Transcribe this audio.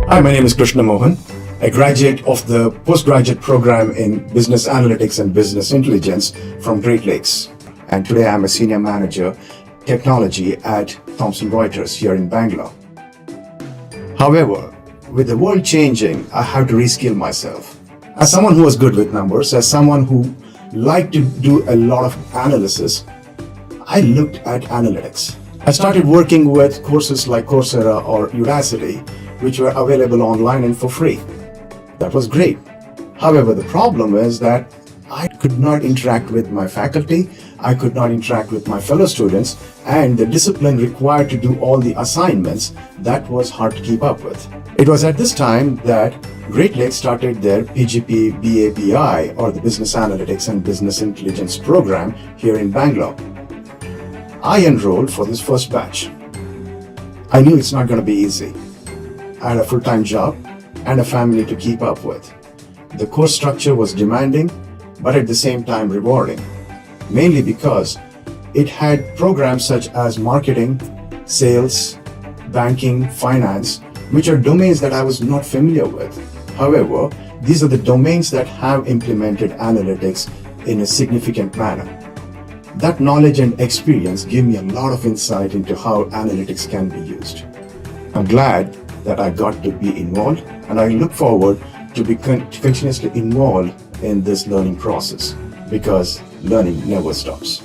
Hi, my name is Krishna Mohan, a graduate of the postgraduate program in Business Analytics and Business Intelligence from Great Lakes. And today I'm a senior manager, technology at Thomson Reuters here in Bangalore. However, with the world changing, I have to reskill myself. As someone who was good with numbers, as someone who liked to do a lot of analysis, I looked at analytics. I started working with courses like Coursera or Udacity, which were available online and for free. That was great. However, the problem is that I could not interact with my faculty, I could not interact with my fellow students, and the discipline required to do all the assignments, that was hard to keep up with. It was at this time that Great Lakes started their PGP-BABI, or the Business Analytics and Business Intelligence program here in Bangalore. I enrolled for this first batch. I knew it's not going to be easy. I had a full-time job and a family to keep up with. The course structure was demanding, but at the same time rewarding, mainly because it had programs such as marketing, sales, banking, finance, which are domains that I was not familiar with. However, these are the domains that have implemented analytics in a significant manner. That knowledge and experience gave me a lot of insight into how analytics can be used. I'm glad that I got to be involved, and I look forward to be continuously involved in this learning process, because learning never stops.